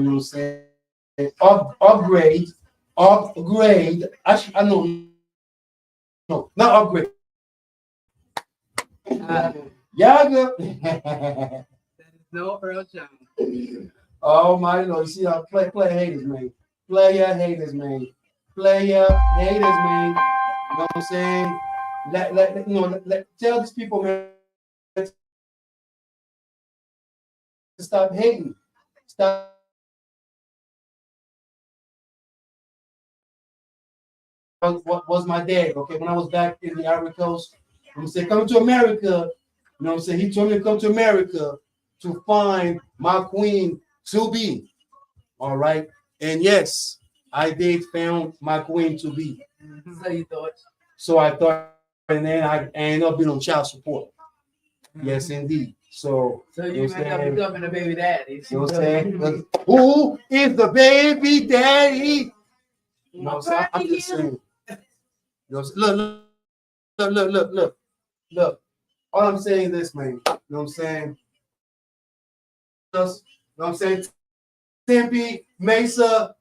you know what I'm saying, upgrade. Actually, I know, no, not upgrade. Yaggah. No Earl Jones. Oh my Lord! You see how player haters, man. Player haters, man. Player haters, man. You know what I'm saying? Tell these people, man, to stop hating. Stop. What was my dad? Okay, when I was back in the Ivory Coast, I'm saying, come to America. You know what I'm saying? He told me to come to America to find my queen to be. All right. And yes, I did found my queen to be. So you thought. So I thought, and then I ended up being on child support. Yes, indeed. So you ended up becoming a baby daddy. You know what I'm saying? Who is the baby daddy? You know what I'm saying? I'm just saying. You know, look. All I'm saying is this, man. You know what I'm saying? Just, you know what I'm saying? Tempe, Mesa,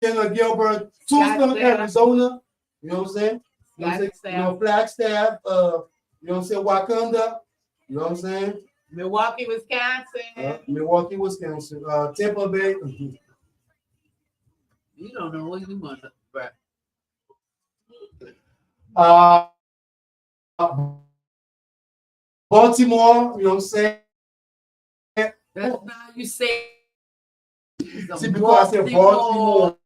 Gilbert, Tucson, Arizona. You know what I'm saying? Flagstaff, you know what I'm saying? Wakanda. You know what I'm saying? Milwaukee, Wisconsin. Milwaukee, Wisconsin. Tampa Bay. You don't know what you want, but Baltimore, you know what I'm saying? That's not how you say. See, because I said Baltimore.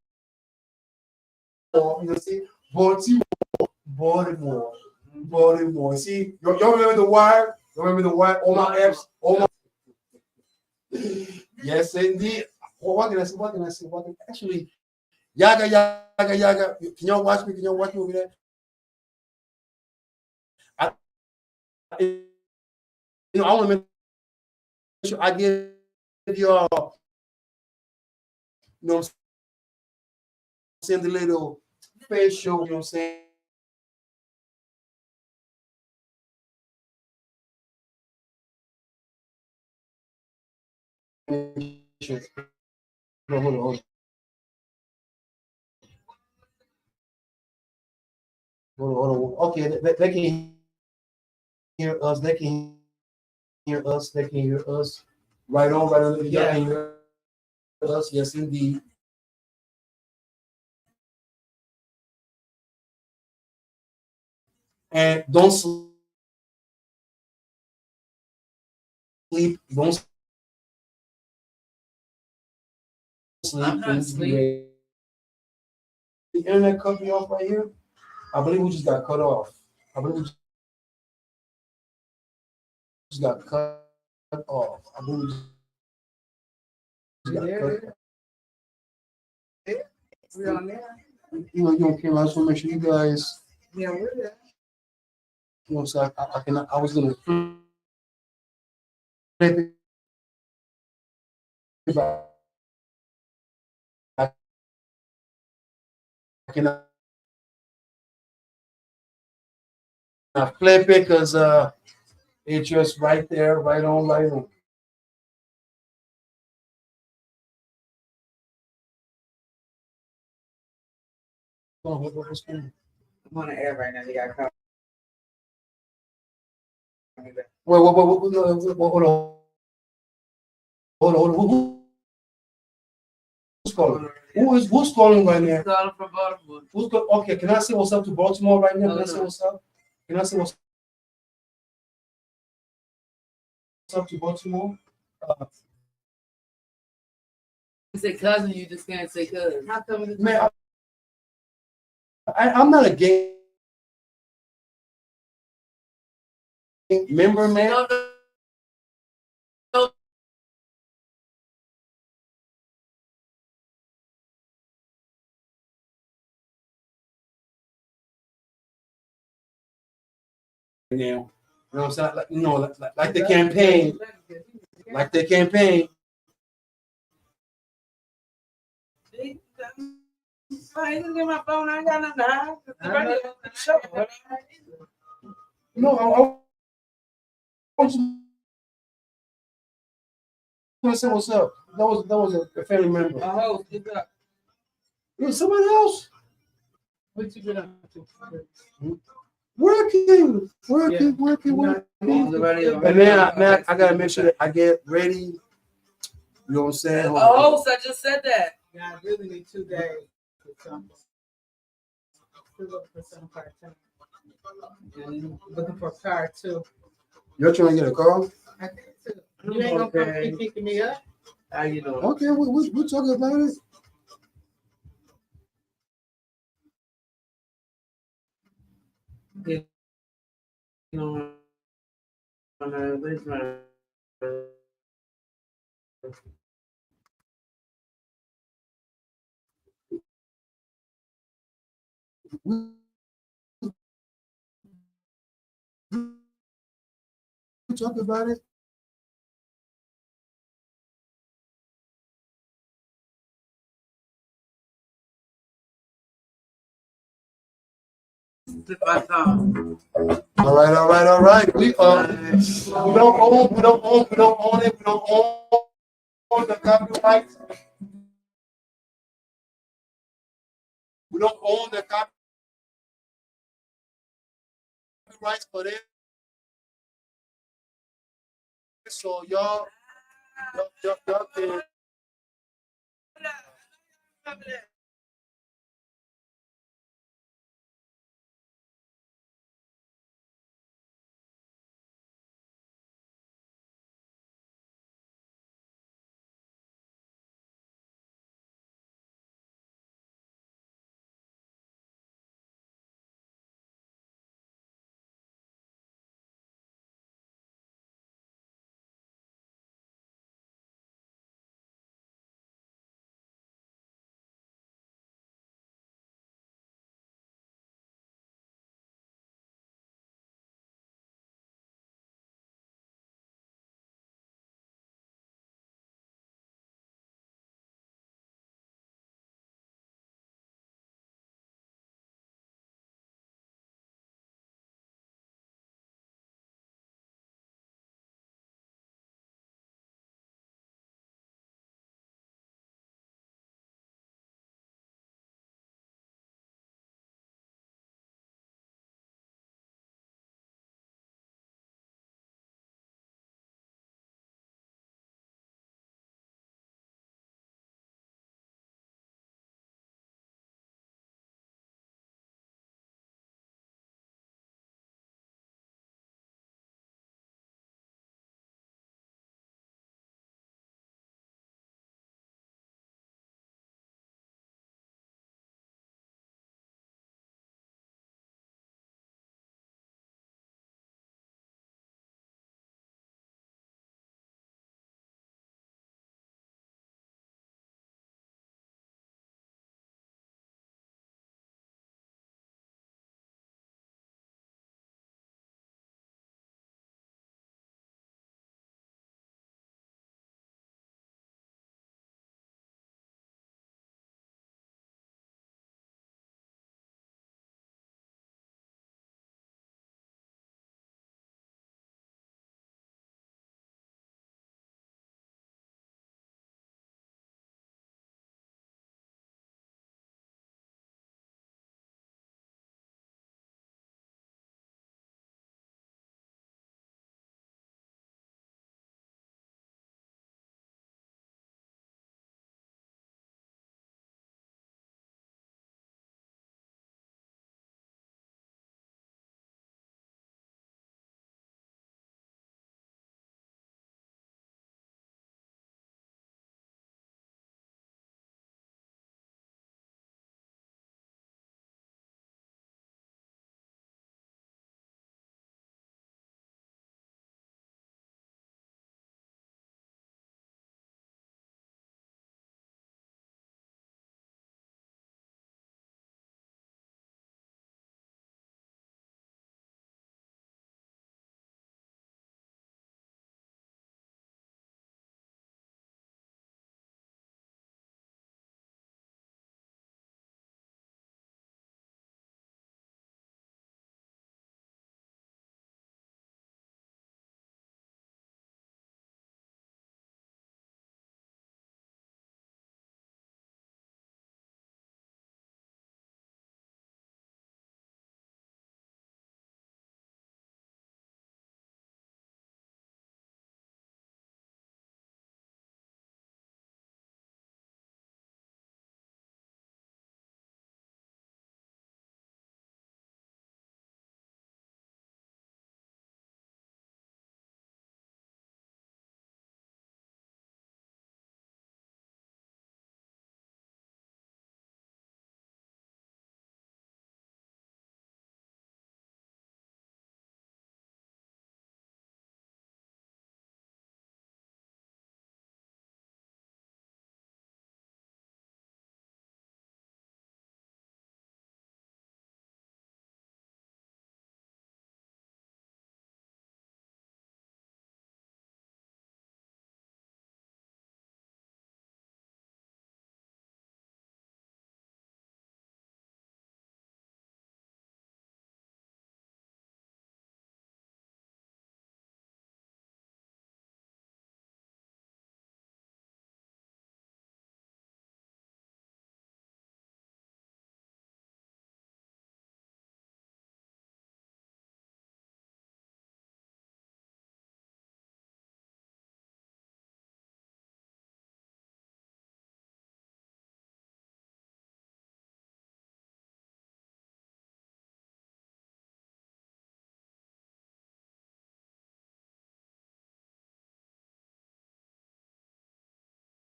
You see, Baltimore. See, you remember the wire? You remember the wire? All my apps, all my. Yes, indeed. Well, what can I say? Actually, Yaggah. Can y'all watch me? Over there? I want to make sure I give y'all, you know what I'm saying, the little facial, you know what I'm saying? Hold on. Okay, they can hear us. They can hear us. Right on. They can hear us. Yes, indeed. And don't sleep. Don't sleep. I'm not sleeping. The internet cut me off right here. I believe we just got cut off. I believe we just got cut off. I believe we just got cut off. We're on there. You don't care. I just want to make sure you guys. Yeah, we're there. You know, so I was gonna flip it back. I cannot flip it because it's just right there, right on. What's going on? I'm on the air right now. You got to come. Wait, hold on. Who's calling? Who's calling right now? Calling from Baltimore. Okay, can I say what's up to Baltimore right now? Can I say what's up? Can I say what's up to Baltimore? You say cousin, you just can't say cousin. How come it's Man, I'm not a game member, man. No. Now, you know what I'm saying? Like the campaign. Like the campaign. I ain't gonna get my phone. I ain't got nothing to hide. No, I want you me say what's up. That was a family member. A host, it's up. It was somebody else. What you been up to? Working. On the radio. And now I gotta make sure that I get ready. You know what I'm saying? A host, I just said that. Yeah, I really need 2 days for something. Still looking for some part-time. And looking for a car too. You're trying to get a car? I think so. You ain't gonna come keep picking me up? How you doing? Okay, we're talking about it. You know, We talk about it. All right. We don't own the copyright. We don't own the copyrights for this. So y'all can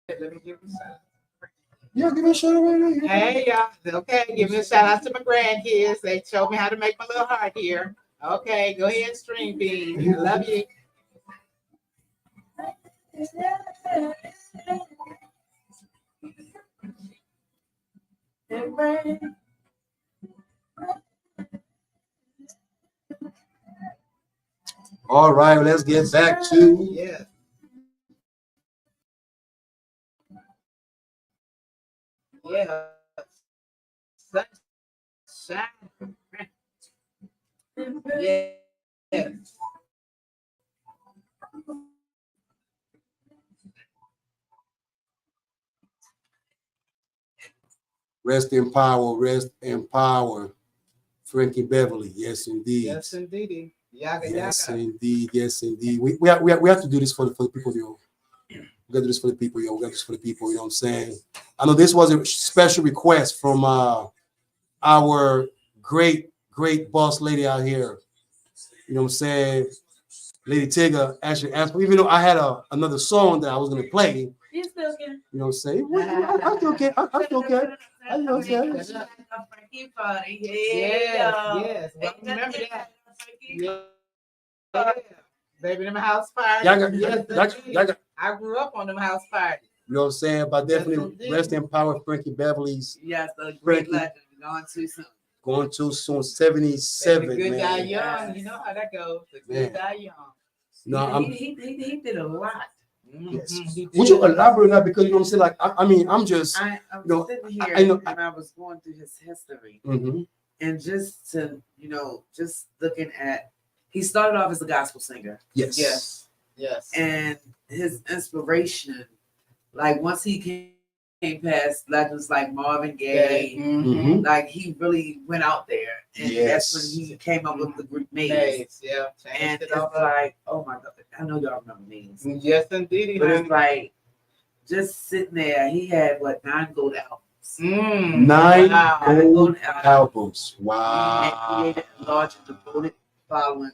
Let me give you some. Yeah, give me a shout out right now. Hey, y'all. Okay, give me a shout out to my grandkids. They showed me how to make my little heart here. Okay, go ahead and stream, Bean. Love you. All right, let's get back to Yeah. Yeah. Sunshine. Yeah. rest in power, rest in power. Frankie Beverly, yes indeed. Yes, indeed. Yaggah, Yes, yaggah. indeed. Yes, indeed. We have to do this for the people, yo. We got to do this for the people, yo. We got to do this for the people, you know what I'm saying? I know this was a special request from our great boss lady out here. You know what I'm saying? Lady Tigger actually asked me, even though I had another song that I was going to play. You still can. You know what I'm saying? I still can. I still can. I still can. Frankie party. Yes, yes. Well, remember that. Yeah. Baby, them house parties. Yaggah. I grew up on them house parties. You know what I'm saying? But definitely Yes, rest in power, Frankie Beverly's. Yes, a great Frankie. legend. Gone too soon. Going too soon, 77, Baby, good man. guy young. Yes. You know how that goes. The Man. good guy young. No, He did a lot. Yes. He Would you did. elaborate on that? Because you know what I'm saying? Like, I mean, I'm just. I was You know, sitting here I know- and I was going through his history. Mhm. And just to, just looking at, he started off as a gospel singer. Yes. Yes. Yes. And his inspiration, like once he came past legends like Marvin Gaye, Mhm. like he really went out there. And that's Yes. when he came up with the group Maze. Maze, yeah. And Changed it's it all up. like, oh my God, I know y'all remember Maze. Yes, indeed. But it's like, just sitting there, he had 9 gold albums. 9 Wow. gold albums. And Wow. created a large and devoted following.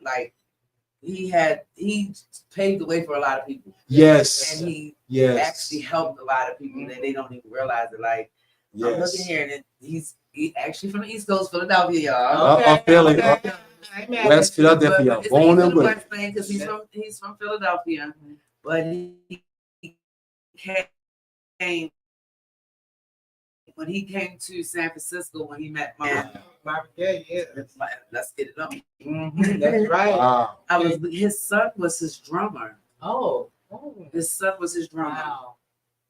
Like he paved the way for a lot of people. Yes. And he Yes. actually helped a lot of people that they don't even realize it. Like I'm looking Yes. here and he's actually from the East Coast, Philadelphia, y'all. Philly. Okay. West Philadelphia. But it's Born an and East bred. West thing because he's from Philadelphia, but he came when he came to San Francisco when he met Marvin Gaye, yeah. Let's get it up. That's right. Wow. His son was his drummer. Oh. His son was his drummer. Wow.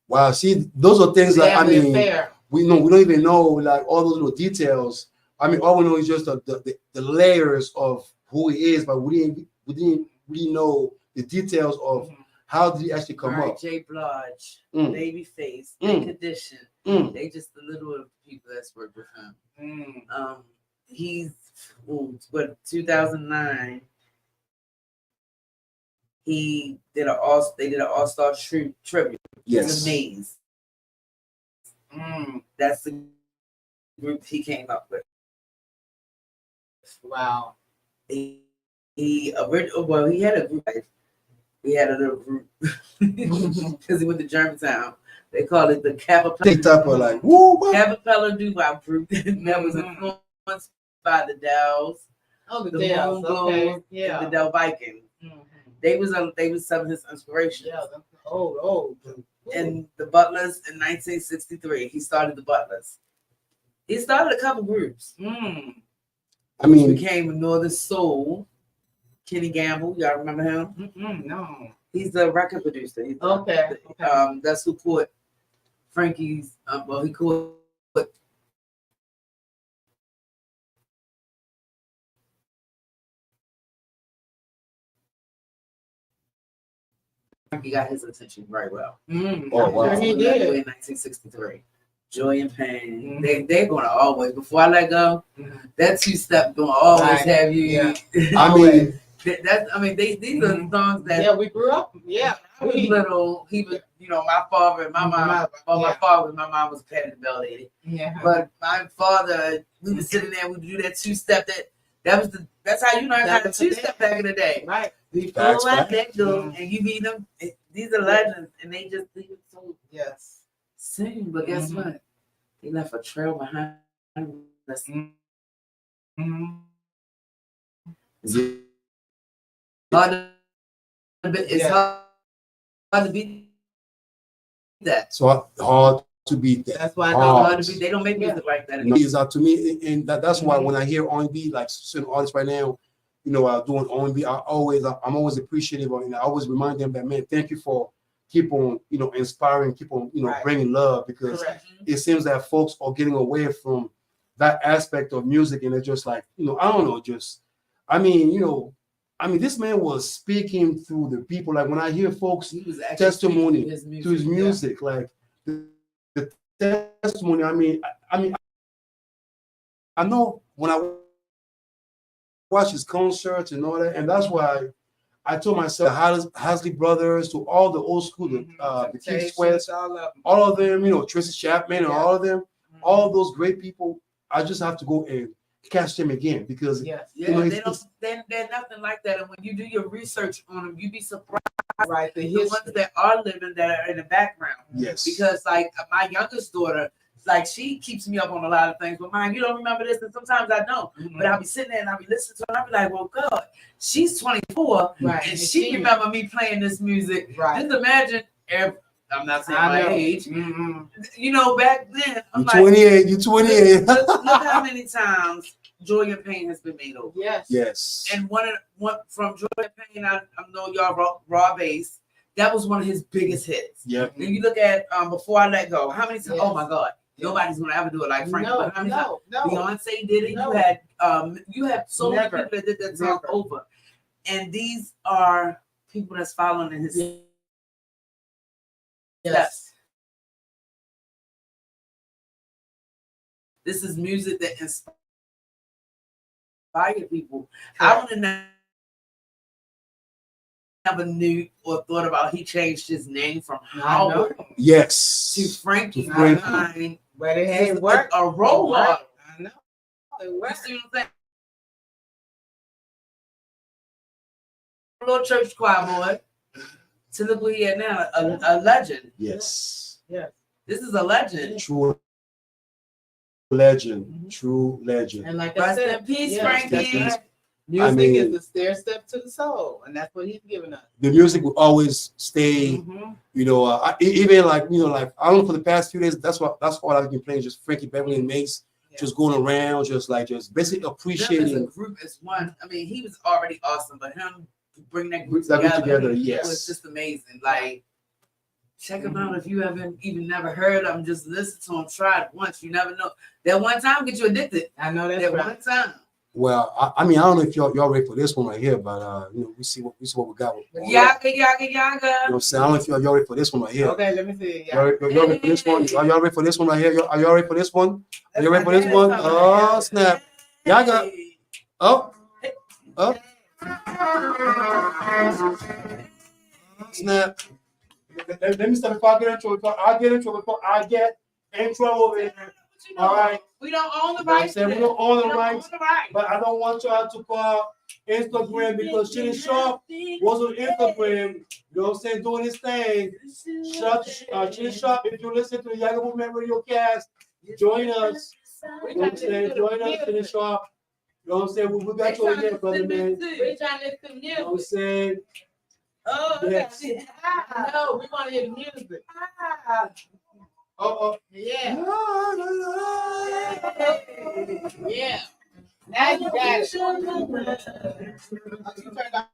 Wow. See, those are things like, I mean, Fair. we don't even know like all those little details. I mean, all we know is just the layers of who he is, but we didn't really know the details of how did he actually come Mary up. J. Blige, Mm. Babyface, Mm. Big Condition. Mm. They just the little people that's worked with him. Mm. He's 2009. They did an all-star tribute. Yes. The Maze. That's the group he came up with. Wow. He had a group. We had a little group because he went to Germantown. They call it the They type of like, woo, woo. Caterpillar Doo-Wop group that was influenced by the Dells, Oh, the the Dells. Moon Okay. Glows, Yeah. and the Del Viking. They was some of his inspirations. Yeah. Oh. And the Butlers in 1963, he started the Butlers. He started a couple groups. I mean, Became Northern Soul. Kenny Gamble, y'all remember him? No. He's the record producer. He's Okay. That's who caught Frankie's. He caught. Frankie got his attention very well. Oh, wow. Sure he In did. 1963. Joy and Pain. They're gonna always. Before I let go, that two-step gonna always have you. Yeah. I mean, These are the songs that. Yeah, we grew up. Yeah. I was little. He was, my father and my mom. My father and my mom was a Patty the Bell lady. Yeah. But my father, we was sitting there. We would do that two-step. That's how you learned how to two-step back in the day. Right. Before Facts, I facts. let go, and you meet them, these are legends, and they just leave it so Yes. soon. But guess Mhm. what? They left a trail behind us. It's hard it's Yeah. hard to beat that. So hard to beat that. That's why I Hard Hard. to beat. They don't make music like that No, anymore. is to me, and that's why when I hear R&B, like certain artists right now, doing R&B, I'm always appreciative of, and I always remind them that, man, thank you for keep on, inspiring, keep on, Right. bringing love, because Correct. it seems that folks are getting away from that aspect of music, and they're just like, I don't know, this man was speaking through the people. Like when I hear folks He was actually testimony speaking to his music, like the testimony. I know when I watch his concerts and all that, and that's why I told myself the Hasley brothers, to all the old school, the Keith Temptations, Sweats, all of them, Tracy Chapman, and all of them, all those great people. I just have to go and catch them again, because Yes. Yeah, they're nothing like that. And when you do your research on them, you'd be surprised. Right. The ones that are living that are in the background. yes, Because like my youngest daughter, like she keeps me up on a lot of things, but mine, you don't remember this, and sometimes I don't. But I'll be sitting there and I'll be listening to her, and I'll be like, well, God, she's 24, Right. and she remember me playing this music. Right. Just imagine if I'm not saying I my know. age, Mm-hmm. back then, I'm you're like, 28, you're 28. look how many times Joy and Pain has been made over. Yes. Yes, And one from Joy and Pain, I know y'all raw bass. That was one of his biggest hits. yep. And you look at Before I Let Go. How many times? Yes. Oh my God, nobody's gonna ever do it like Frank. But how many times? No. Beyonce did it. No. You had so many Never. people that did that song Never. over. And these are people that's following in his steps. This is music that inspires people. I would have never knew or thought about he changed his name from Howard Yes. to Frankie. To Frankie. I mean, But it ain't it's work. a role model. I know. It You works. see what I'm saying? Little church choir boy to look where he at now, a legend. Yes. Yes. This is a legend. True legend. True legend. And like I Rest said, in peace, yes, Frankie. that's right. I Music mean, is the stair step to the soul, and that's what he's giving us. The music will always stay. Even like like I don't know, for the past few days, that's all I've been playing, just Frankie Beverly and Mace, just going around, just basically Them as a appreciating group as one. I mean, he was already awesome, but him bring that group that together, together. Yes, was just amazing. Like, check him out if you haven't even never heard him. Just listen to him. Try it once. You never know. That one time get you addicted. I know that's That right. one time. Well, I mean, I don't know if y'all ready for this one right here, but we see what we got. Yaggah. You know what I'm saying? I don't know if y'all ready for this one right here. Okay, let me see. Y'all ready for this one? Are y'all ready for this one right here? Are y'all ready for this one? Are you ready for this one? Oh, snap. Yaggah. Oh. Oh. Snap. Let me stop before I get in trouble. I get in trouble over here. All right. We don't own the You know what I'm rights. saying? We don't own the rights, but I don't want y'all to call Instagram, because Chili Sharp was on Instagram, you know what I'm saying, doing his thing. Chili Sharp, if you listen to the Yaggah Movement Radiocast, join us. You know what I'm saying? Join us, Chili Sharp. You know what I'm saying? We got you over here, brother, man. We're trying to listen to You know what I'm music. saying? Oh, Yes. no, we want to hear the music. Oh. Yeah. Yeah. Now you got it. You turned off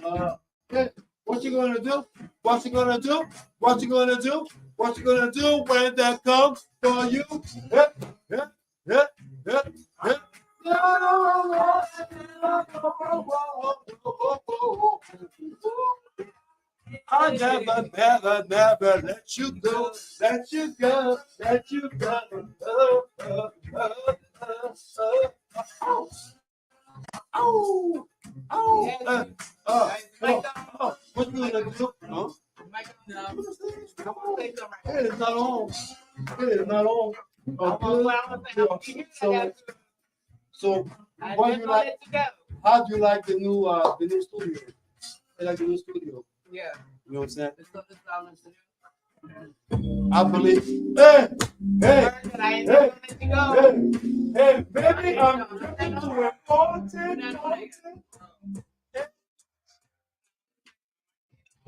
Yeah. What you gonna do? What you gonna do? What you gonna do? What you gonna do when that comes for you? Yeah, yeah, yeah, yeah, yeah. I never, never, never let you go, let you go, let you go. Oh, oh, what you gonna do? Huh? It is not on. It is not on. So, what do you like? How do you like the new studio? I like the new studio. Yeah. You know what I'm saying? I believe. Hey, hey, hey, hey, baby, I'm looking to important.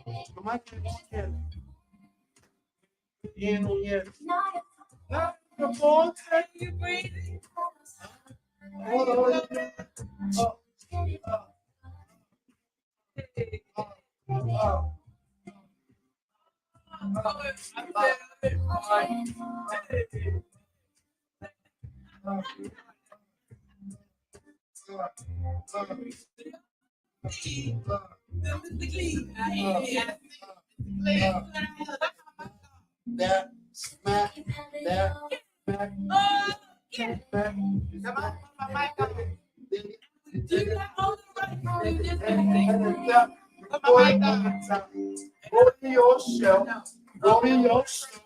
The mic ain't on yet. It ain't on yet. Not important. You breathing? Hold on. That smack, that smack. Go to your show. Go to your show.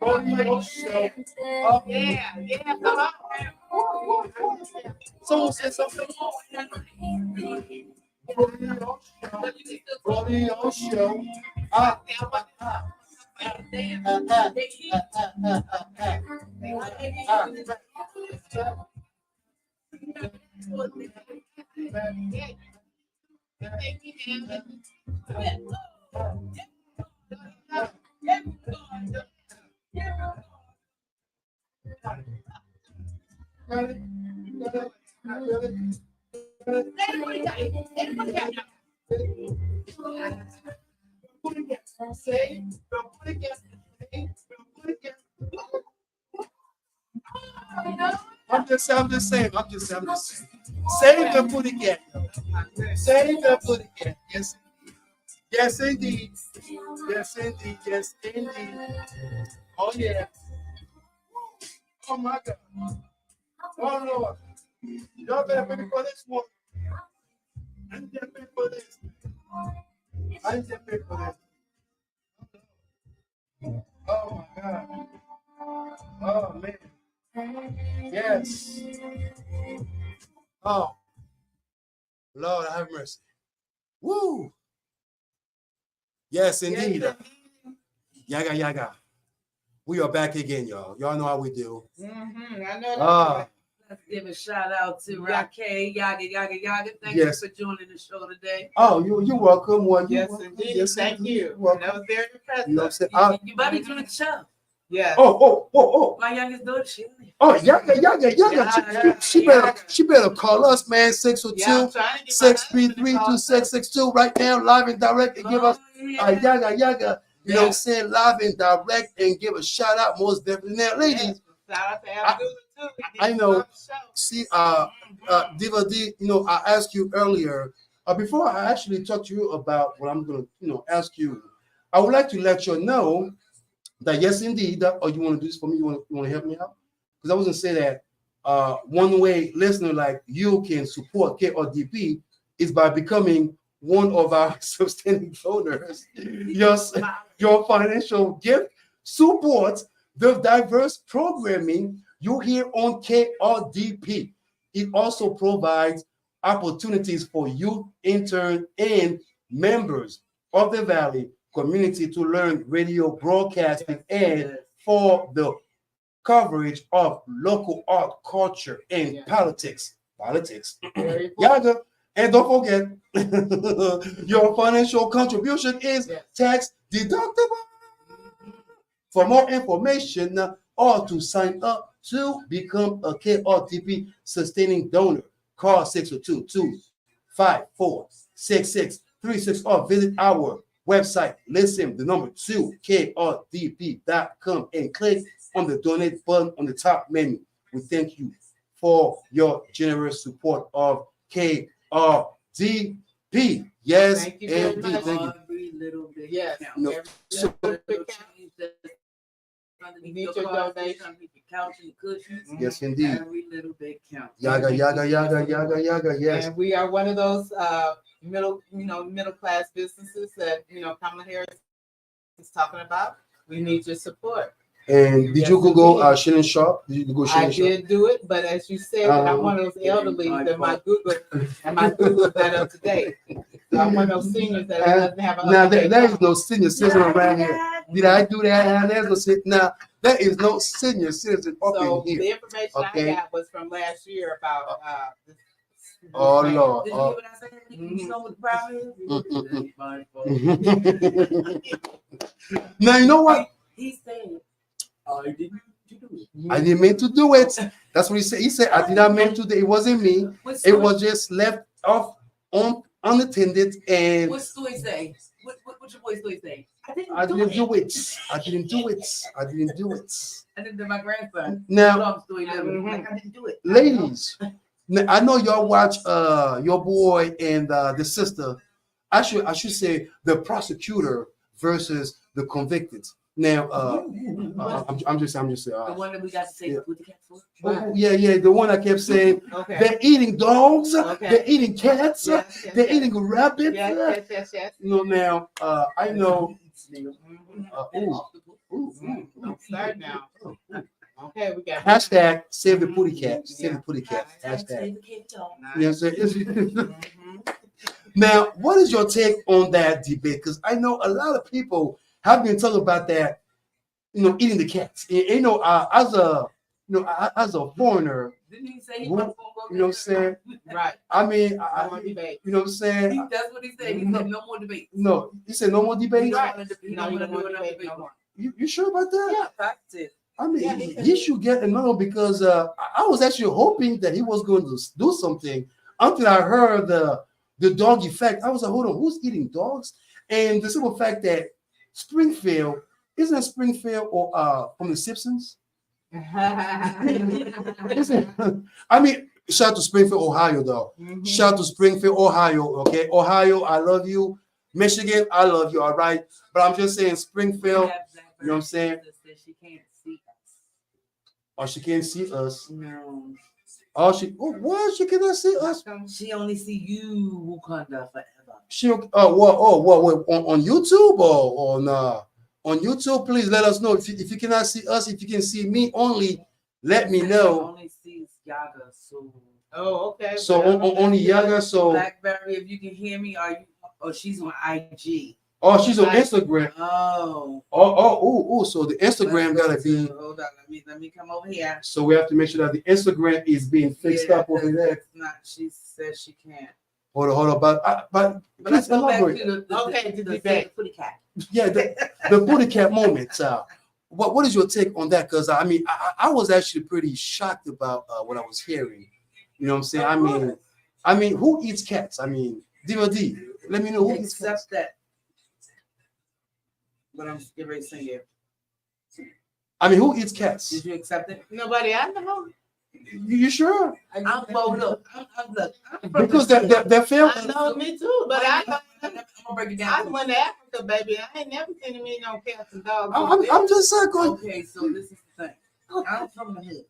Go to your show. Yeah, come on. Someone said something. Go to your show. Go to your show. I'm just saying. Save the booty cat. Save the booty cat. Yes. Yes, indeed. Yes, indeed. Yes, indeed. Oh, yeah. Oh, my God. Oh, Lord. Y'all better pay me for this one. I ain't just pay for this. I ain't just pay for this. Oh, my God. Oh, man. Yes. Oh, Lord, have mercy. Woo. Yes, indeed. Yaggah, yaggah. We are back again, y'all. Y'all know how we do. I know. Let's give a shout out to Raquel, Yaggah. Thank you for joining the show today. Oh, you're welcome. Well, yes, indeed. Yes, thank you. That was very impressive. You know what I'm saying? You better join the show. Yeah. Oh. My youngest daughter, she. Oh, Yaggah. She better call us, man. 602-633-2662 right now, live and direct, and give us Yaggah. You know what I'm saying? Live and direct, and give a shout out, most definitely. Now, ladies, shout out to Abdul too. I know. See, Diva D, I asked you earlier, before I actually talk to you about what I'm going to, ask you, I would like to let you know that, yes, indeed, you want to do this for me? You want to help me out? Because I was going to say that one way listener like you can support KRDP is by becoming one of our sustaining donors. Your financial gift supports the diverse programming you hear on KRDP. It also provides opportunities for youth, interns, and members of the Valley community to learn radio broadcasting and for the coverage of local art, culture, and politics. Yaggah. And don't forget, your financial contribution is tax deductible. For more information or to sign up to become a KRTP sustaining donor, call 602-254-66 36, or visit our website. Listen, the number 2, KRDP.com, and click on the donate button on the top menu. We thank you for your generous support of KRDP. Yes, Thank you very indeed. much. Thank you. Every little bit Yes. counts. No, Every so- little bit Little counts. change that's underneath You need your your car, donation. underneath your couch and your cushions. Yes, indeed. Every little bit counts. Yaggah. Yes. And we are one of those middle class businesses that Kamala Harris is talking about. We need your support. And did Yes, you go indeed. Shannon Sharp? Did you go I Shannon Sharp? did do it, but as you said, I'm one of those elderly that my Google's not up to date. So I'm one of those seniors that doesn't have a Now up-to-date there is phone. no senior citizen around here. Did I do that? There's no senior. Now there is no senior citizen up So in the here. information Okay. I got was from last year about this Oh man. Lord. Did you hear what I said? You know what the problem is? Now you know what? He said, "Oh, didn't you do it?" I didn't mean to do it. That's what he said. He said I did not mean to do it. It wasn't me. What It story- was just left off unattended, and What story say? What your boy story say? I didn't do it. I didn't do it. I didn't do it. I did to my grandson. Now, Love story level. Like, I didn't do it. ladies, now, I know y'all watch your boy and the sister. I should say the prosecutor versus the convicted. Now, I'm just The one that we got to say yeah. with the cat for. yeah, the one I kept saying Okay. they're eating dogs, Okay. they're eating cats, Yes, they're yes. eating rabbits. Yes. You know, now I know. Don't start now. Okay, we got Hashtag save the putty cat. Save the putty cat. Nice. Hashtag. Nice. Yes, it's- Mhm. Now, what is your take on that debate? Because I know a lot of people have been talking about that, eating the cats. As a foreigner, Didn't he say he Who- was gonna go you know what I'm saying? Right. I mean, I want debate. you know what I'm saying? That's what he said. He said no more debate. No, he said no more debate. He don't Right. want to No, you don't do want another debate debate. no more. You sure about that? Yeah. That's it. I mean, Yeah, he should get another because I was actually hoping that he was going to do something until I heard the dog effect. I was like, hold on, who's eating dogs? And the simple fact that Springfield isn't Springfield or from the Simpsons. Isn't- I mean, shout out to Springfield, Ohio, though. Mhm. Shout out to Springfield, Ohio. Okay, Ohio, I love you. Michigan, I love you. All right, but I'm just saying Springfield. You know what I'm saying? She can't see us. Oh, she can't see us. No. Oh, what? She cannot see us. She only see you, Wakanda, forever. She what? On YouTube or on YouTube? Please let us know if you cannot see us. If you can see me only, let me She know. only sees Yaggah, so Oh, okay. So only Yaggah. So Blackberry, if you can hear me, she's on IG. she's on Instagram. Oh. So the Instagram gotta be. Hold on, let me come over here. So we have to make sure that the Instagram is being fixed up over there. That's not. She says she can't. Hold on. But Let's please go back elaborate. to the debate. Footy cat. Yeah, the booty cat moment. What is your take on that? Because I mean, I was actually pretty shocked about what I was hearing. You know what I'm saying? I mean, who eats cats? I mean, D, let me know who eats cats. Except that. But I'm getting ready to sing it. I mean, who eats cats? Did you accept it? Nobody I know. You sure? I'm look. Because they're failed. I know me too, but I'm gonna break it I down. went to Africa, baby. I ain't never seen me no cats and dogs. I'm just saying. Okay, so this is the thing. I'm from the hood.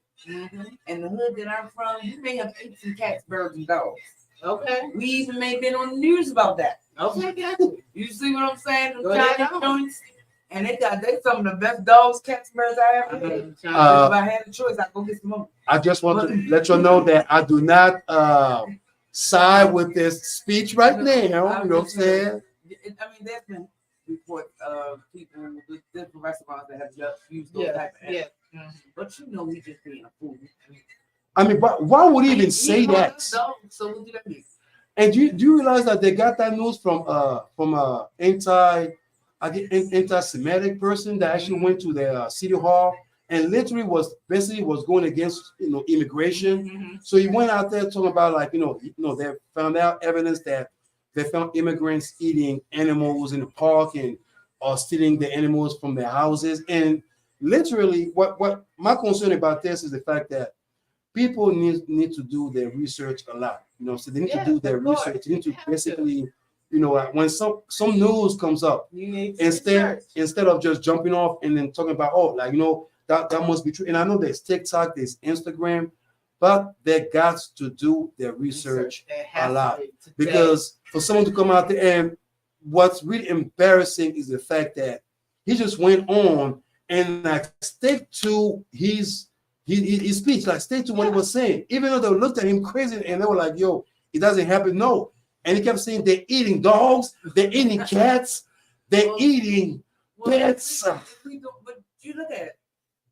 And the hood that I'm from, you may have ate some cats, birds, and dogs. Okay. We even may have been on the news about that. Okay, got you. You see what I'm saying? Them Go ahead Chinese on. joints. And they some of the best dogs, cats, birds I ever had. If I had a choice, I'd go get some more. I just want to let you know that I do not side with this speech right now. You know what I'm saying? I mean, there's been reports of people, different restaurants that have just used those type of Yeah. But you know, we just being a fool. I mean, but why would he even say that? So what do that mean? And do you realize that they got that news from anti-Semitic person that actually went to the city hall and literally was going against immigration. So he went out there talking about they found out evidence that they found immigrants eating animals in the park and or stealing the animals from their houses. And literally, what my concern about this is the fact that people need to do their research a lot. So they need to do their research. They need to basically, when some news comes up, instead of just jumping off and then talking about, that must be true. And I know there's TikTok, there's Instagram, but they got to do their research a lot. Because for someone to come out there, and what's really embarrassing is the fact that he just went on and stick to his speech, stay to what he was saying, even though they looked at him crazy and they were like, yo, it doesn't happen. No. And he kept saying they're eating dogs, they're eating cats, they're eating pets. But you look at it.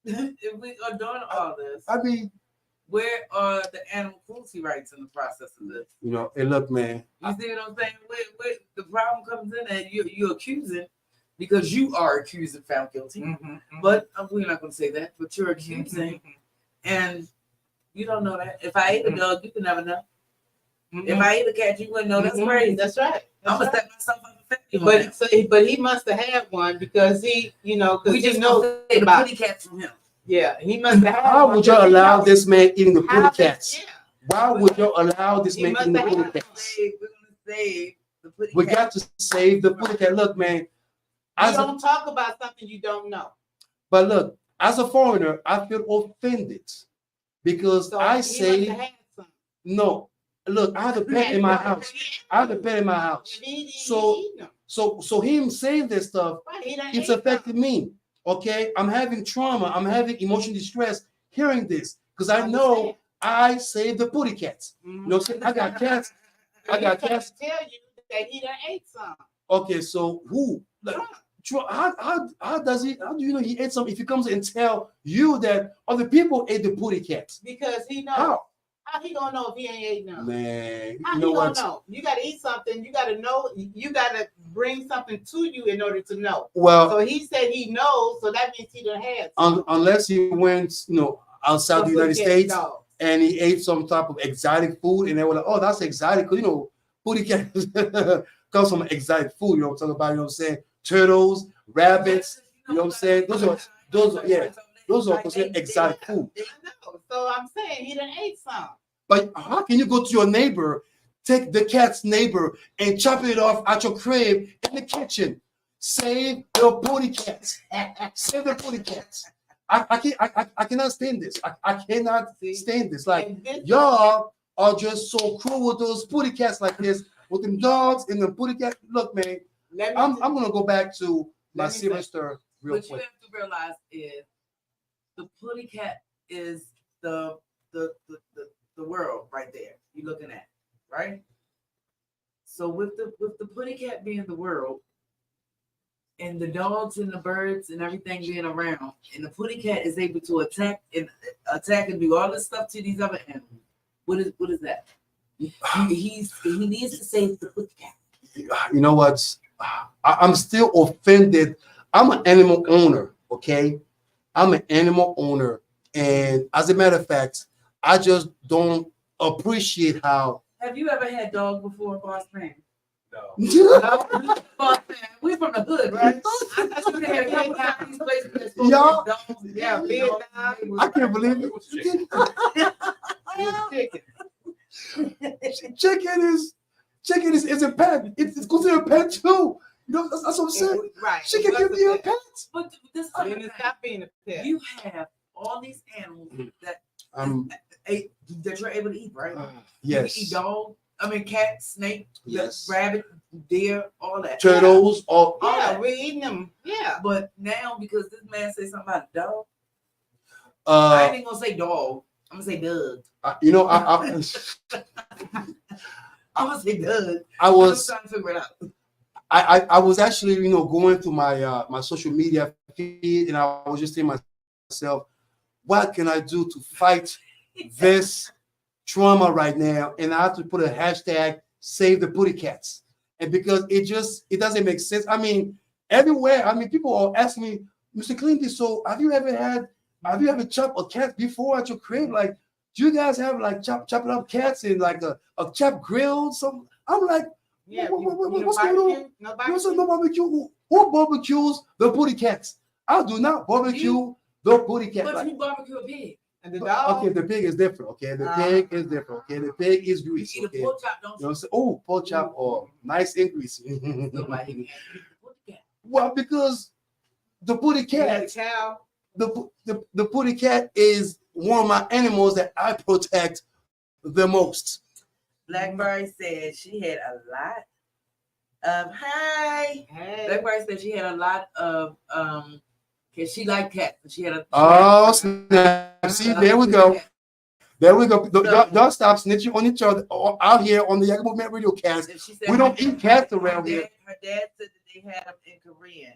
If we are doing all this, I mean, where are the animal cruelty rights in the process of this? Hey, look, man. You see what I'm saying? Where the problem comes in that you're accusing, because you are accusing found guilty. But we're not going to say that. But you're accusing, and you don't know that. If I ate a dog, you can never know. If I ate a cat, you wouldn't know. That's crazy. That's right. I'm gonna set myself up for but he must have had one because he, because we just know the kitty cats from him. Yeah, he must have. How would you allow this man eating the kitty cats? Yeah. Why would you allow this man eating the kitty cats? We're gonna save the kitty We cat. got to save the kitty cat. Look, man. You don't talk about something you don't know. But look, as a foreigner, I feel offended because I say no. Look, I have a pet in my house. So him saying this stuff, it's affected me. Okay, I'm having trauma. I'm having emotional distress hearing this because I know I saved the kitty cats. I got cats. I got cats. Tell you that he done ate some. Okay, so who? How does he? How do you know he ate some? If he comes and tell you that other people ate the kitty cats, because he knows. How he gonna know if he ain't ate none? Man, how he gonna know? You gotta eat something. You gotta know. You gotta bring something to you in order to know. Well, so he said he knows, so that means he done had. Unless he went, outside the United States and he ate some type of exotic food, and they were like, "Oh, that's exotic," because kitty cat comes from exotic food. You know what I'm talking about? You know what I'm saying? Turtles, rabbits. You know what I'm saying? Those are considered exotic food. So I'm saying he done ate some. But how can you go to your neighbor, take the cat's neighbor, and chop it off at your crib in the kitchen? Save the kitty cats. Save the kitty cats. I cannot stand this. I cannot stand this. Like, y'all are just so cruel with those kitty cats like this, with them dogs and the kitty cat. Look, man, I'm gonna go back to my semester real quick. What you have to realize is the kitty cat is the world right there you're looking at, right? So with the kitty cat being the world and the dogs and the birds and everything being around, and the kitty cat is able to attack and do all this stuff to these other animals. What is that? He needs to save the kitty cat. You know what? I'm still offended. I'm an animal owner, okay? I'm an animal owner. And as a matter of fact, I just don't appreciate how. Have you ever had dogs before, boss man? No. Boss man, we from the hood, right? I thought you had a couple of these places that's supposed Y'all, to be dogs. Yeah, big dogs. I can't believe it. Chicken is a pet. It's considered a pet too. That's what I'm saying. Right. Chicken can be a pet. But this other thing, stop being a pet. You have all these animals that you're able to eat, right? Yes. You can eat dog. Cat, snake, rabbit, deer, all that. Turtles, all that. We're eating them. Yeah. But now, because this man said something about dog, I ain't gonna say dog. I'm gonna say Doug. I'm gonna say Doug. I was trying to figure it out. I was actually, going through my my social media feed, and I was just saying myself, what can I do to fight this trauma right now? And I have to put a hashtag save the kitty cats. And because it doesn't make sense. Everywhere, people are asking me, Mr. Clinton, so have you ever chopped a cat before at your crib? Like, do you guys have like chopping up cats in like a chop grill? So I'm like, Yeah, what's going on? No You said barbecue. no barbecue. Who barbecues the booty cats? I do not barbecue the booty cat. But Like, you barbecue a pig. And the dog. okay, the pig is different. Okay, the pig is different. Okay, the pig is You greasy. eat a Okay, pork chop, don't you know you? what I'm saying? Oh, pork chop, or nice and greasy. Nobody can eat the pork cat. Well, because the booty You got a cat, cow. the booty cat is one of my animals that I protect the most. Blackberry said she had a lot of Hey. Blackberry said she had a lot of cause she liked cats. She had a Oh, snap. See, there we go. There we go. Y'all stop snitching on each other out here on the Yaggah Movement Radiocast. And she said We don't eat cats around here. Her dad said that they had them in Korean.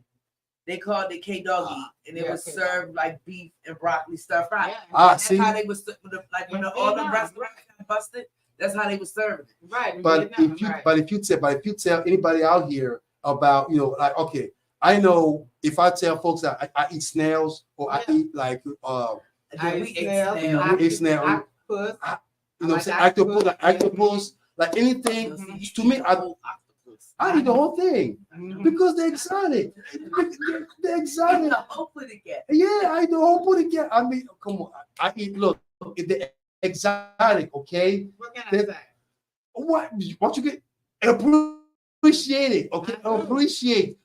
They called it K-doggy, and it was served like beef and broccoli stir fry. Yeah. That's See, how they was like when all the restaurants got busted. That's how they was serving it. Right. but if you tell anybody out here about, you know, like, okay, I know if I tell folks that I eat snails or I eat like I We eat ate snails. snails. I eat snail. Octopus. You know what I'm like saying? Octopus, like anything. Mhm. To me, Octopus. I eat the whole thing Mhm. because they're exotic. They're exotic. Hopefully they get. Yeah, I do. Whole put it. I mean, come on. I eat. Look, the exotic. Okay. What can I say? What you get? Appreciate it. Okay. Appreciate.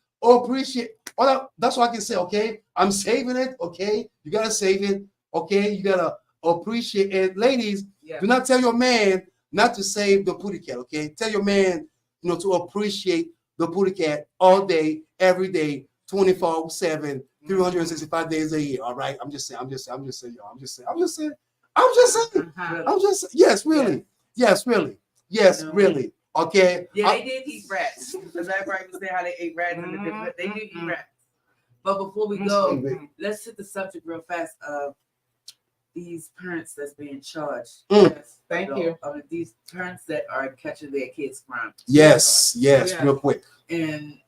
That's what I can say. Okay. I'm saving it. Okay. You gotta save it. Okay. You gotta appreciate it, ladies. Yeah. Do not tell your man not to save the booty cat. Okay. Tell your man, you know, to appreciate the booty cat all day, every day, 24/7, 365 days a year. All right. I'm just saying, yes, really. Yes, really. Yes, really. Okay. Yeah, they did eat rats. The library was saying how they ate rats and the different. They did eat rats. But before we go, let's hit the subject real fast of these parents that's being charged. Mm. Thank you. Of these parents that are catching their kids' crimes. Yes, real quick. And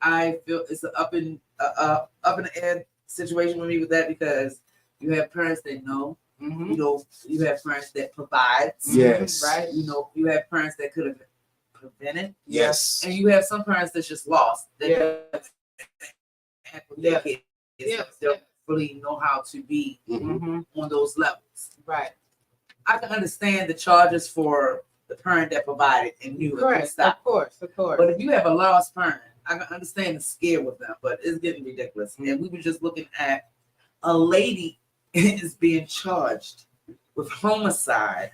I feel it's an up in the air situation with me with that because you have parents that know. You know, you have parents that provide. Yes. Right. You know, you have parents that could have prevented. Yes. And you have some parents that's just lost. That don't really know how to be on those levels. Right. I can understand the charges for the parent that provided and knew it could stop. Of course. But if you have a lost parent, I can understand the scare with them, but it's getting ridiculous. And we were just looking at a lady is being charged with homicide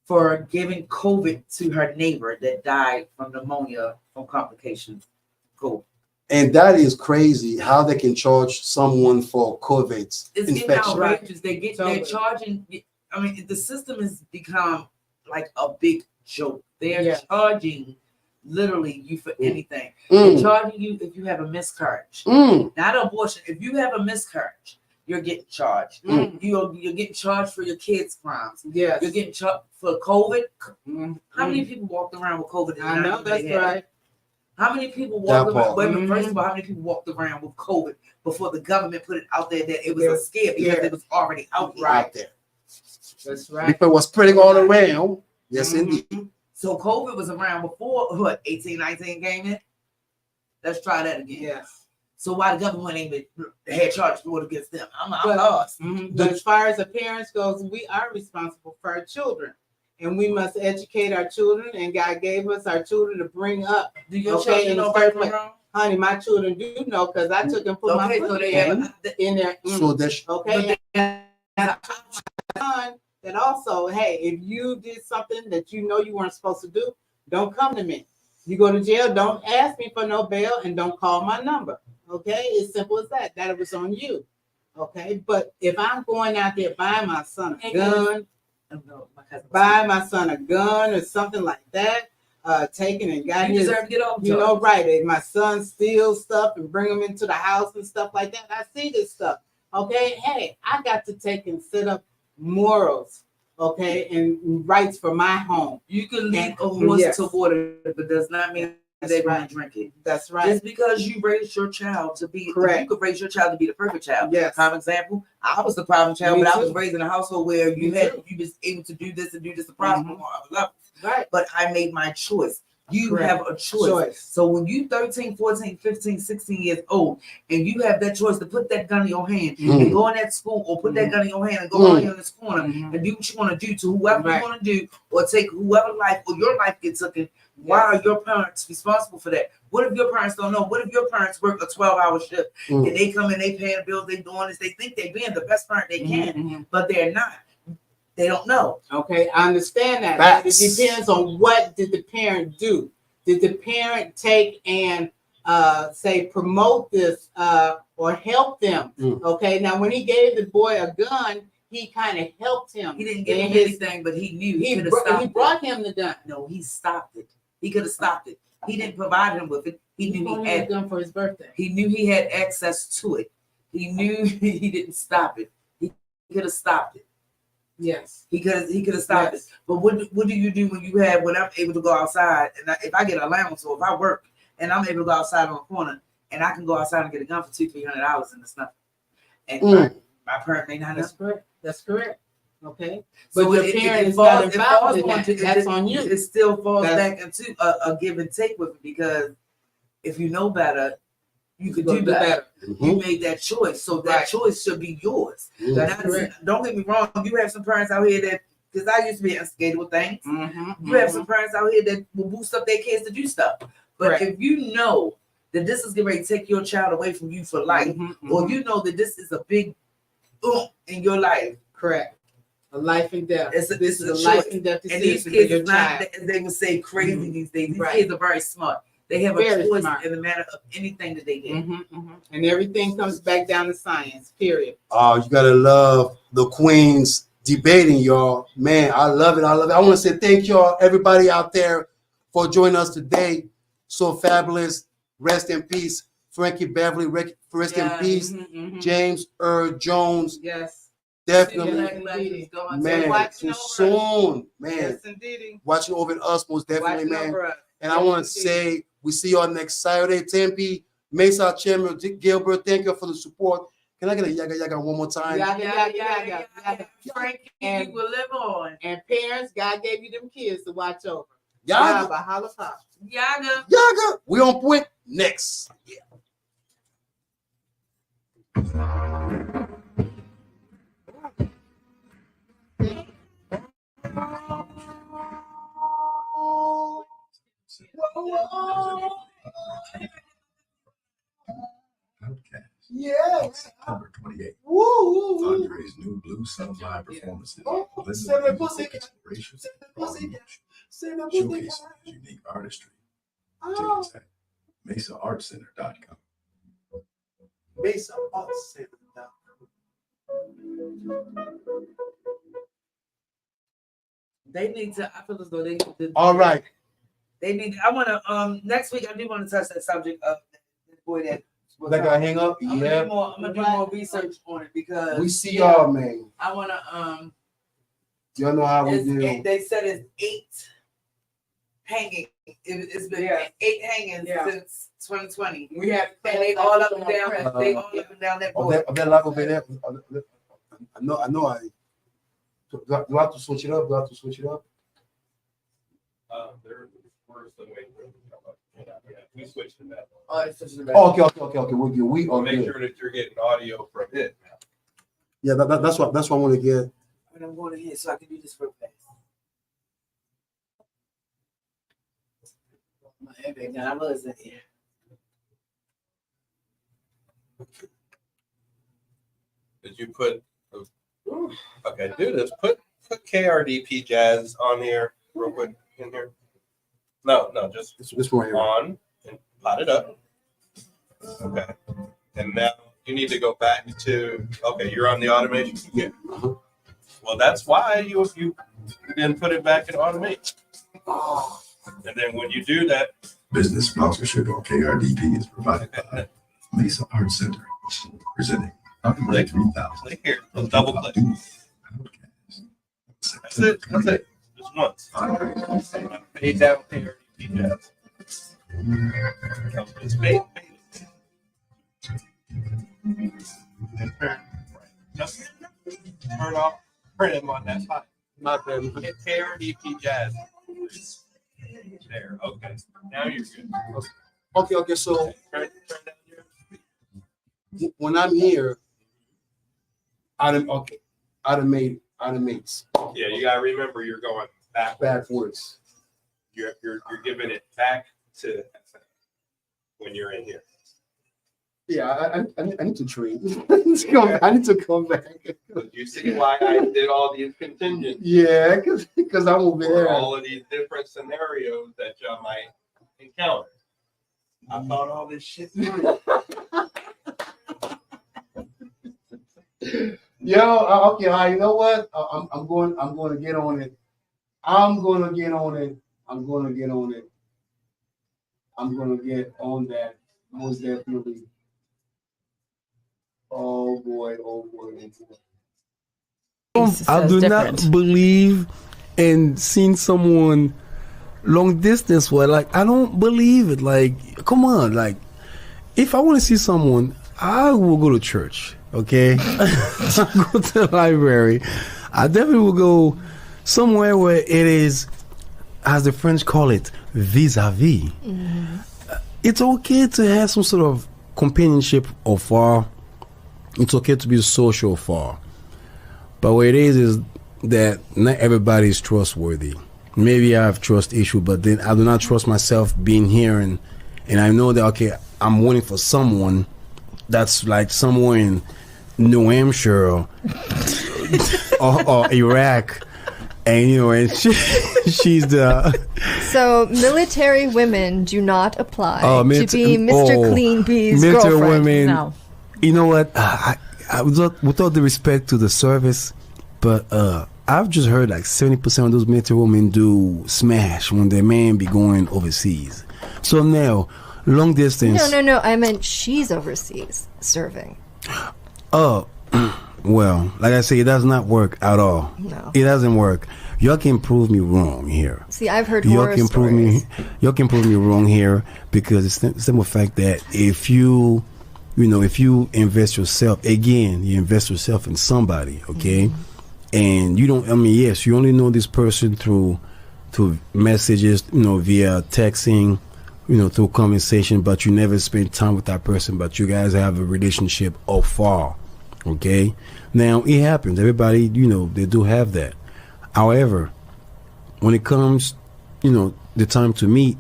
for giving COVID to her neighbor that died from pneumonia from complications. COVID. And that is crazy how they can charge someone for COVID It's getting infection. outrageous. They're charging. I mean, the system has become like a big joke. They're charging literally you for anything. They're charging you if you have a miscarriage, not abortion. If you have a miscarriage, you're getting charged. You're getting charged for your kids' crimes. Yes. You're getting charged for COVID. How many people walked around with COVID? I know that's right. How many people walked around? First of all, how many people walked around with COVID before the government put it out there that it was a scare because it was already out there? That's right. Before it was spreading all around. Yes, indeed. So COVID was around before 1819 came in. Let's try that again. Yes. So why the government ain't had charges for it against them? I'm lost. But as far as the parents goes, we are responsible for our children. And we must educate our children, and God gave us our children to bring up. Do your children know right from wrong? Honey, my children do know because I took and put my foot in there. So that's okay. That also, hey, if you did something that you know you weren't supposed to do, don't come to me. You go to jail, don't ask me for no bail, and don't call my number. Okay, it's simple as that. That it was on you. Okay, but if I'm going out there buying my son a gun, buy my son a gun or something like that, taking and got you his, deserve to get off. You know, right? And my son steals stuff and bring them into the house and stuff like that. I see this stuff. Okay, hey, I got to take and set up morals, okay, and rights for my home. You can lead a horse to water, but does not mean they're going to drink it. That's right. Just because you raised your child to be correct, you could raise your child to be the perfect child. Yes. Prime example, I was the problem child, but I was raised in a household where you was able to do this and do this to prosper on other levels. Right. But I made my choice. You Correct. have a choice. So when you 13, 14, 15, 16 years old, and you have that choice to put that gun in your hand and go in that school, or put that gun in your hand and go out here in this corner and do what you want to do to whoever you want to do, or take whoever life or your life gets taken. Why are your parents responsible for that? What if your parents don't know? What if your parents work a 12-hour shift and they come in, they paying bills, they doing this, they think they're being the best parent they can, but they're not. They don't know. Okay, I understand that. But it depends on what did the parent do. Did the parent take and say promote this or help them? Okay, now when he gave the boy a gun, he kind of helped him. He didn't give him anything, but he knew he could have stopped it. He brought him the gun. No, he stopped it. He could have stopped it. He didn't provide him with it. He knew he had a gun for his birthday. He knew he had access to it. He knew he didn't stop it. He could have stopped it. Yes, he could have stopped it. But what do you do when I'm able to go outside and if I get an allowance, or if I work and I'm able to go outside on a corner and I can go outside and get a gun for $200-$300 and it's nothing. And my parent may not. That's correct. That's correct. Okay, but so your parent is not involved in that. That's on you. It still falls back into a give and take with it, because if you know better, you could do better. You made that choice, so that choice should be yours. Don't get me wrong. You have some parents out here that, because I used to be instigated with things. You have some parents out here that will boost up their kids to do stuff. But if you know that this is going to take your child away from you for life, or you know that this is a big in your life, correct? A life and death. This is a life and death decision. And these kids are not, as they would say, crazy these days. These kids are very smart. They have a choice in the matter of anything that they get. And everything comes back down to science, period. Oh, you gotta love the queens debating, y'all. Man, I love it. I love it. I want to say thank y'all, everybody out there, for joining us today. So fabulous. Rest in peace, Frankie Beverly. Rest in peace, James Earl Jones. Yes. Definitely, man. Too soon, man. Yes, indeed. Watching over us, most definitely, man. And I want to say, we see y'all next Saturday, Tempe. Mesa Chairman Gilbert, thank you for the support. Can I get a Yaggah one more time? Yaggah. Frankie, and you will live on. And parents, God gave you them kids to watch over. Yaggah. Yaggah. We on point next. Yeah. Yes. September 28th. Andre's new blues sound live performances. Showcasing his unique artistry. Tickets at MesaArtCenter.com. They need to. I feel as though they need to. All right. They need. I want to. Next week, I do want to touch that subject of the boy that. That guy hang up? I'm gonna do more research on it, because we see y'all, man. I wanna y'all know how we do. They said it's 8 hanging. It's been 8 hangings since 2020. We have, and they all up and down. They all up and down that board. That live over there. I know. Do I have to switch it up? We switched to that. Okay. We're good. We are Make good. sure that you're getting audio from it. Yeah, that's what I want to get. And I'm going ahead so I can do this real fast. My airbag now, I was in here. Did you put? Okay, do this. Put KRDP Jazz on here real quick in here. No, just this one here. On and pot it up. Okay, and now you need to go back to. Okay, you're on the automation. Yeah. Well, that's why you then put it back in automation. And then when you do that, business sponsorship on KRDP is provided by Mesa Art Center, presenting click 3000. Click here. Let's double click. That's it. Just once. Fade down KRDP Jazz. It's fade. And turn. Just turn off. Turn him on that side. Not them. Hit KRDP Jazz. There. Okay. Now you're good. Okay. So Turn down your. when I'm here, I done made. Yeah, you gotta remember you're going Backwards. You're giving it back to when you're in here. Yeah, I need to train. I need to come back. You see why I did all these contingents Yeah, because I'm over for there. all of these different scenarios that y'all might encounter. I thought all this shit through. Yo, okay, all right, you know what? I'm going to get on it. I'm going to get on that most definitely. Oh boy. I do not believe in seeing someone long distance. Well, like, I don't believe it. Like, come on. Like, if I want to see someone, I will go to church. Okay, I go to the library. I definitely will go somewhere where it is, as the French call it, vis-a-vis. Mm-hmm. It's okay to have some sort of companionship afar. It's okay to be social afar. But what it is that not everybody is trustworthy. Maybe I have trust issue, but then I do not trust myself being here, and I know that, okay, I'm waiting for someone that's like somewhere in New Hampshire or Iraq, and and she's the. So military women do not apply to be Mr. Clean Bee's military girlfriend. Women, no. You know what? I with all the respect to the service, but I've just heard like 70% of those military women do smash when their man be going overseas. So now, long distance. No. I meant she's overseas serving. Oh, well, like I say, it does not work at all. No. It doesn't work. Y'all can prove me wrong here. See, I've heard horror stories. Y'all can prove me wrong here, because it's the simple fact that if you invest yourself, again, you invest yourself in somebody, okay? Mm-hmm. And you don't, yes, you only know this person through messages, via texting, through conversation, but you never spend time with that person, but you guys have a relationship afar, okay? Now, it happens. Everybody, they do have that. However, when it comes, the time to meet,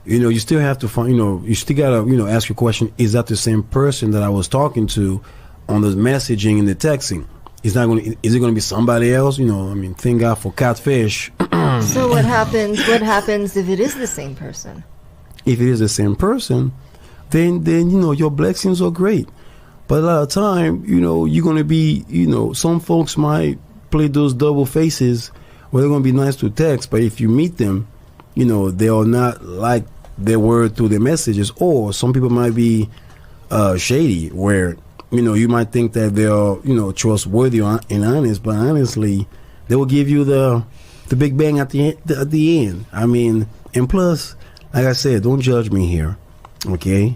you still have to find, you still gotta, ask your question, is that the same person that I was talking to on the messaging and the texting? Is it going to be somebody else? Thank God for catfish. So what happens if it is the same person? If it is the same person, then your blessings are great. But a lot of time, you're going to be, some folks might play those double faces where they're going to be nice to text, but if you meet them, they are not like they were through the messages. Or some people might be shady, where you might think that they're trustworthy and honest, but honestly, they will give you the big bang at the end. And plus, like I said, don't judge me here, okay?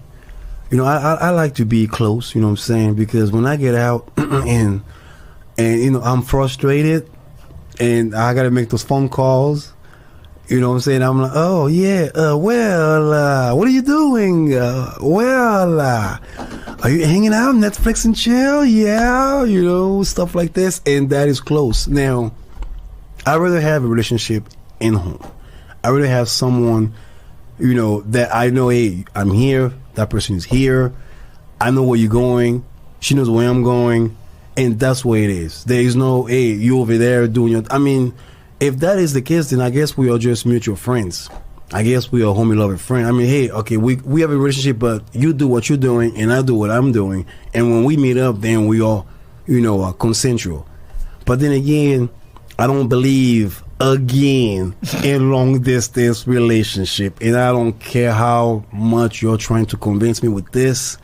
I like to be close, you know what I'm saying? Because when I get out and I'm frustrated and I got to make those phone calls, you know what I'm saying? I'm like, oh, yeah, what are you doing? Are you hanging out, Netflix and chill? Yeah, stuff like this. And that is close. Now, I'd rather have a relationship in home. I'd rather have someone, that I know, hey, I'm here, that person is here, I know where you're going, she knows where I'm going, and that's where it is. There is no, hey, you over there doing your, if that is the case, then I guess we are just mutual friends. I guess we are homie loving friends. Hey, okay, we have a relationship, but you do what you're doing and I do what I'm doing, and when we meet up, then we all, are consensual. But then again, I don't believe again in long distance relationship, and I don't care how much you're trying to convince me with this,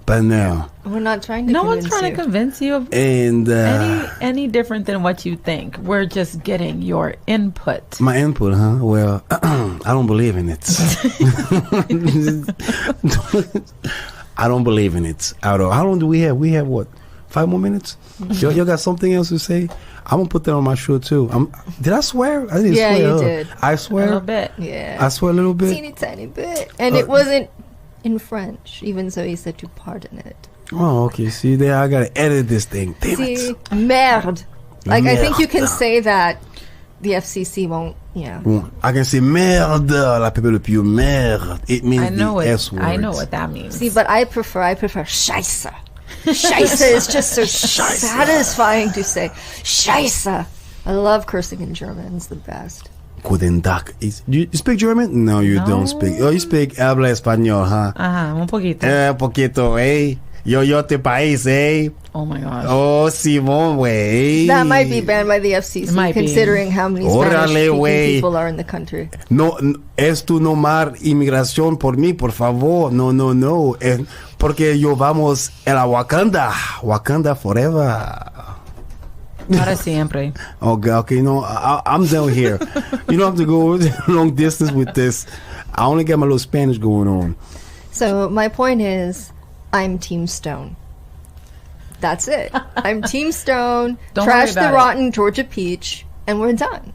but now we're not trying to. No one's trying to convince you of any different than what you think. We're just getting your input. My input, huh? Well, I don't believe in it. I don't believe in it at all. How long do we have? We have what? 5 more minutes. Y'all got something else to say? I'm gonna put that on my show too. Did I swear? I didn't swear. Yeah, you did. I swear A little bit. Yeah. I swear a little bit. Tiny bit. And it wasn't in French, even so he said to pardon it. Oh, okay. See there, I gotta edit this thing. Damn it. Merde. Like, I think you can Merde. say that. The FCC won't, yeah. I can say merde, la people le plus merde. It means I know the it. S word. I know what that means. See, but I prefer scheisse. Scheisse is just so satisfying to say. Scheisse. I love cursing in German. It's the best. Guten Tag. You speak German? No, you don't speak. Oh, you speak habla español, huh? Un poquito. Poquito, eh? Yo te país, eh? Oh my gosh. Oh, Simón, güey. That might be banned by the FCC, Might be. considering how many Spanish-speaking people are in the country. No, es tu nomar inmigración por mí, por favor. No. Porque yo vamos a la Wakanda. Wakanda forever. Para siempre. Okay, no, I'm down here. You don't have to go long distance with this. I only got my little Spanish going on. So my point is, I'm Team Stone. That's it. I'm Team Stone. Don't Trash worry the about rotten Georgia peach, and we're done.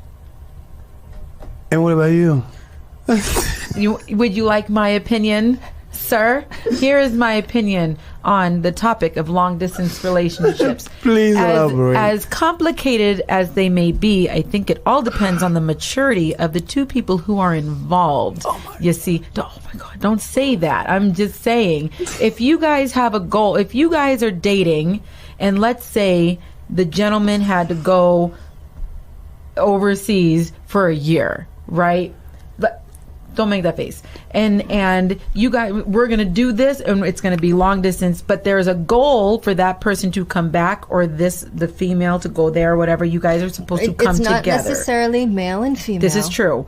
And what about you? Would you like my opinion, sir? Here is my opinion on the topic of long distance relationships. Please elaborate. As complicated as they may be, I think it all depends on the maturity of the two people who are involved. You see, oh my God, don't say that. I'm just saying, if you guys have a goal, if you guys are dating, and let's say the gentleman had to go overseas for a year, right? Don't make that face. And you guys, we're going to do this, and it's going to be long distance, but there's a goal for that person to come back, or the female to go there, or whatever. You guys are supposed to come together. It's not necessarily male and female. This is true.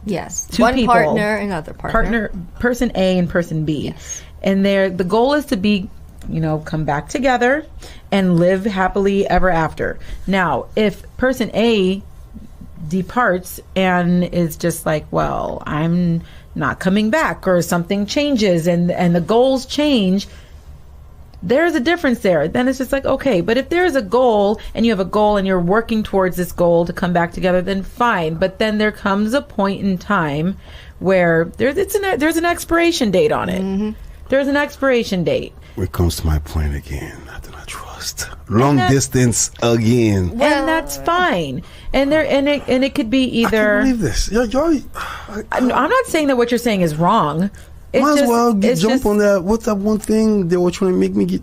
Yes. Two One people, partner, another partner. Person A and person B. Yes. And the goal is to be, come back together and live happily ever after. Now, if person A departs and is just like, well, I'm not coming back, or something changes and the goals change, there's a difference there. Then it's just like, okay, but if there's a goal and you have a goal and you're working towards this goal to come back together, then fine. But then there comes a point in time where there's an expiration date on it. Mm-hmm. There's an expiration date. It comes to my point again. I do not trust. Long distance again. And that's fine. And it could be either. I can't believe this. I'm not saying that what you're saying is wrong. Might as well jump on that. What's that one thing they were trying to make me get?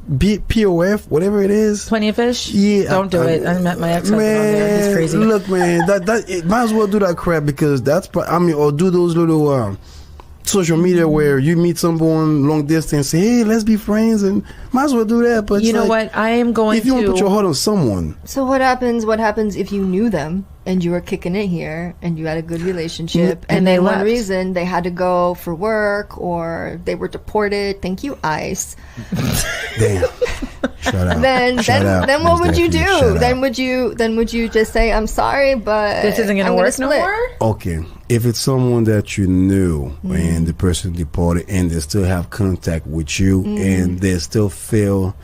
POF, whatever it is. Plenty of fish. Yeah, don't do it. I met my ex-husband on there. He's crazy. Look, man, it might as well do that crap, because or do those little social media where you meet someone long distance, say, hey, let's be friends, and might as well do that. But you know what? I am going if you want to put your heart on someone. So what happens if you knew them and you were kicking it here and you had a good relationship, and they then left. one reason they had to go for work or they were deported? Thank you, ICE. Damn. Shut up. Then what would you do? Then would you just say, I'm sorry, but this isn't gonna work no more? Okay. If it's someone that you knew and the person deported and they still have contact with you and they still feel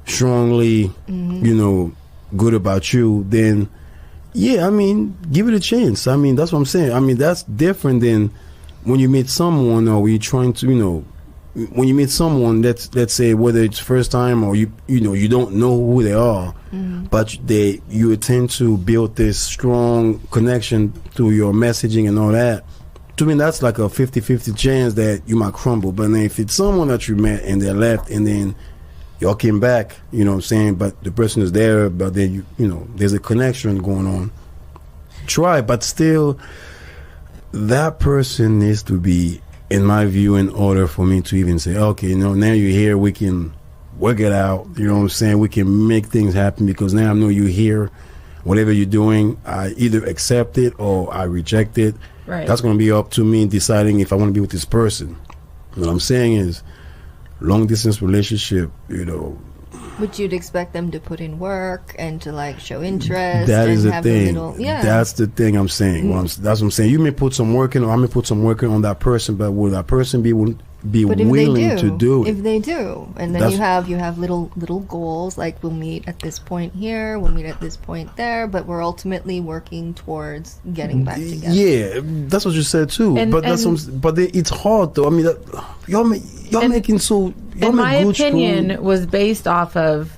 strongly, good about you, then yeah, I mean, give it a chance. I mean, that's what I'm saying. I mean, that's different than when you meet someone, or you're trying to, when you meet someone, let's say whether it's first time or you don't know who they are, but you tend to build this strong connection through your messaging and all that. To me, that's like a 50-50 chance that you might crumble. But then if it's someone that you met and they left and then y'all came back, you know what I'm saying, but the person is there, but then there's a connection going on. Try, but still, that person needs to be, in my view, in order for me to even say, okay, now you're here, we can work it out, you know what I'm saying, we can make things happen, because now I know you're here, whatever you're doing, I either accept it or I reject it. Right. That's going to be up to me deciding if I want to be with this person. What I'm saying is, long distance relationship, Would you expect them to put in work and to show interest? That is and the have thing. Yeah. That's the thing I'm saying. That's what I'm saying. You may put some work in, or I may put some work in on that person, but will that person be be But if willing they to do if it. they do, and then That's- you have little goals, like we'll meet at this point here, we'll meet at this point there, but we're ultimately working towards getting back together. Yeah, that's what you said too. And- but that's and- but it's hard though. I mean, y'all making so. Y'all And make my good opinion strong- was based off of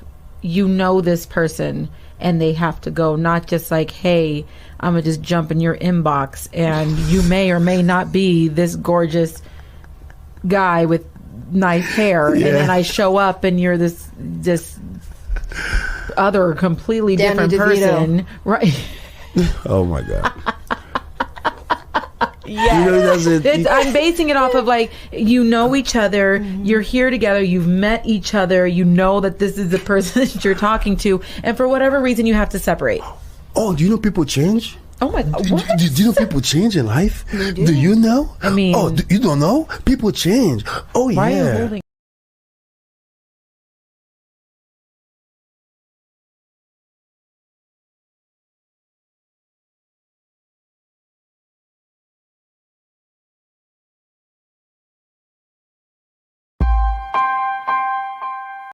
this person and they have to go, not just like, hey, I'm gonna just jump in your inbox and you may or may not be this gorgeous guy with nice hair, and then I show up and you're this other completely Danny different DeVito. person, right? Oh my god. Yeah, You know, that's it. I'm basing it off of like, you know each other, you're here together, you've met each other, you know that this is the person that you're talking to, and for whatever reason you have to separate. Oh, do you know people change? Oh my god, what? Do you know people change in life? Do you know? I mean- oh, you don't know? People change. Oh Why are you yeah. holding